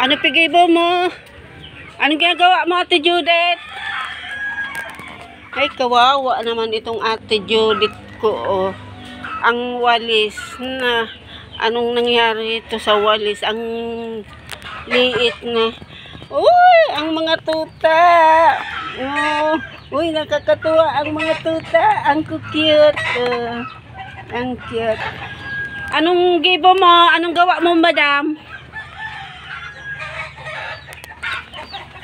Ano pigibo mo? Anong ginagawa mo, Ate Judith? Ay, kawawa naman itong Ate Judith ko, oh. Ang walis na, anong nangyari ito sa walis? Ang liit na. Uy, ang mga tuta. Oh, uy, nakakatuwa ang mga tuta. Ang cute. Ang cute. Anong gibo mo? Anong gawa mo, madam?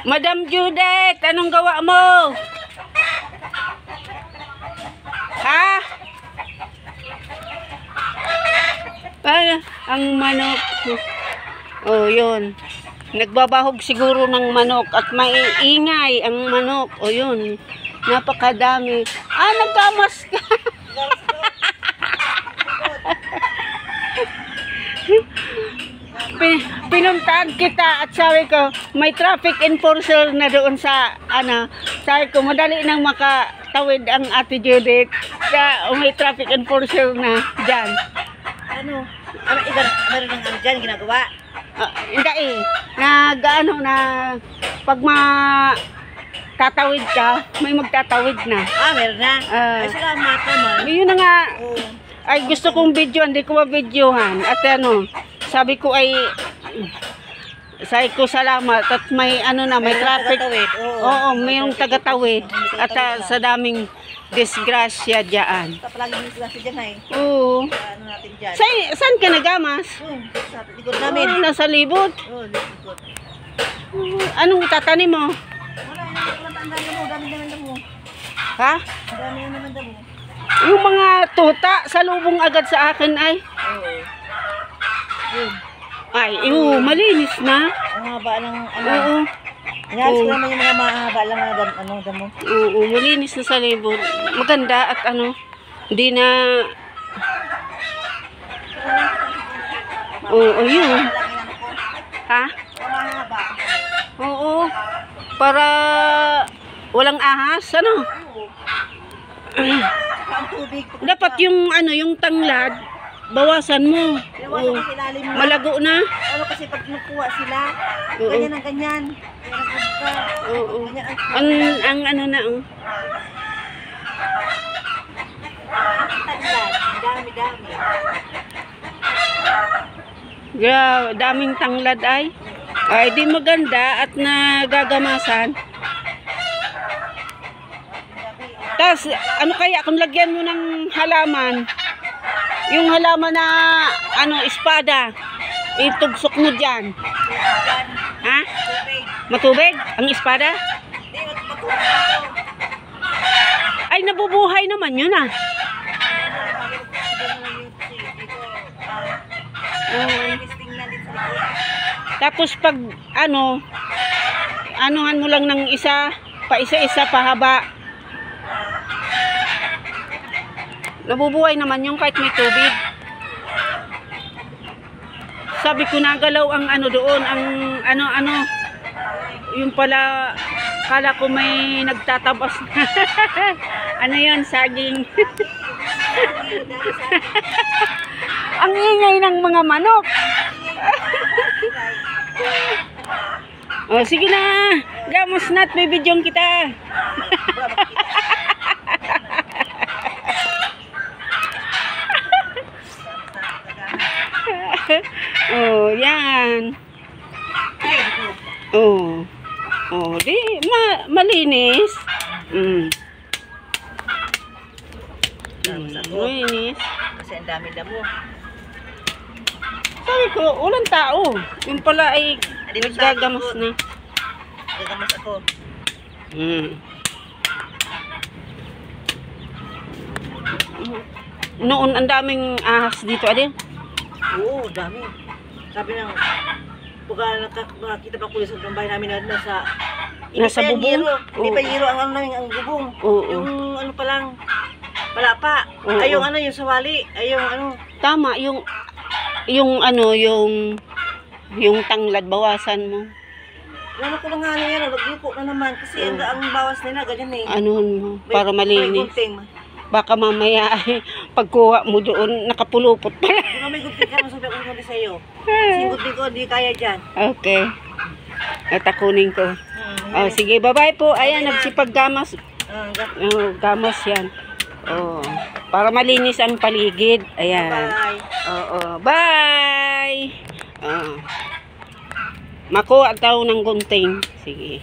Madam Judith, anong gawa mo? Ha? Ay, ang manok. Oh, yun. Nagbabahog siguro ng manok at maiingay ang manok. O yun, napakadami. Ah, nagkamas ka. Pinuntahan kita at sabi ko, may traffic enforcer na doon sa, sabi ko, madali nang makatawid ang Ate Judith. May traffic enforcer na dyan. Meron ng dyan ginagawa? Hindi eh. Pag tatawid ka, may magtatawid na. Meron na. Ay, salamat naman. Yun na nga. Oo. Ay, gusto kong video, hindi ko ma-videohan. At sabi ko salamat. At may may traffic. Oo, mayroong tagatawid. At sa daming disgrasya dyan. Palagi yung disgrasya dyan ay. Oo. Ano natin dyan? Saan ka nagamas? Sa likod namin. Nasa libot. Oo, likod. Anong tatanim mo? Wala, ang dami mo. Dami mo. Ha? Ang dami naman damo. Yung mga tuta, salubong agad sa akin ay. Oo. Yun. Ay, malinis na. Ang haba ng Oo. Inalis ko naman yung mga mahaba lang na damo. Oo, malinis na sa libot. Maganda at hindi na. Oo, yun. Ha? Mahaba. Oo. Para walang ahas, Ang tubig. Dapat yung tanglad, bawasan mo. Iwasan ko sa ilalim mo. Malago na. Kasi pag nakuha sila, Oo. ganyan ang ganyan. Oo. Ganyan Ang na. tanglad. Dami. Daming tanglad ay. Ay, di maganda at nagagamasan. Tapos, kaya kung lagyan mo ng halaman, yung halaman na, espada, itugsok mo dyan. Ha? Matubig? Ang espada? Ay, nabubuhay naman yun Tapos pag anuhan mo lang ng isa-isa pahaba. Nabubuhay naman yung kahit may tubig. Sabi ko nagalaw ang doon, ang yung pala, kala ko may nagtatabas. Yan, saging. Ang ingay ng mga manok. Sige na. Gamos na't may bidyong kita. Yan. Di malinis. Malinis. Kasi ang dami damo. Sabi ko, walang tao. Yung pala ay naggagamas na. Gagamas ako. Noon, ang daming ahas dito, Adil. Oo, dami. Sabi ng, pagka nakakita pa ko sa bahay namin na nasa bubong? Hindi pa yero ang namin, ang bubong. Yung pa lang, palapa. Ay, yung yung sawali. Ay, yung Tama, yung tanglad, bawasan mo. Wala ko lang yan, naglupo na naman. Kasi ang bawas nila, ganyan eh. Para malinis. May gunting. Baka mamaya ay pagkuha mo doon, nakapulupot pala. May gunting. Tika, masabi ako kundi sa'yo. Singot din ko, di kaya dyan. Okay. Natakunin ko. Oh, sige, bye-bye po. Ayan, nagsipag-gamos. Oh, gamos yan. Oh, para malinis ang paligid. Ayan. Bye. Oo, bye! Makuha daw ng gunting. Sige.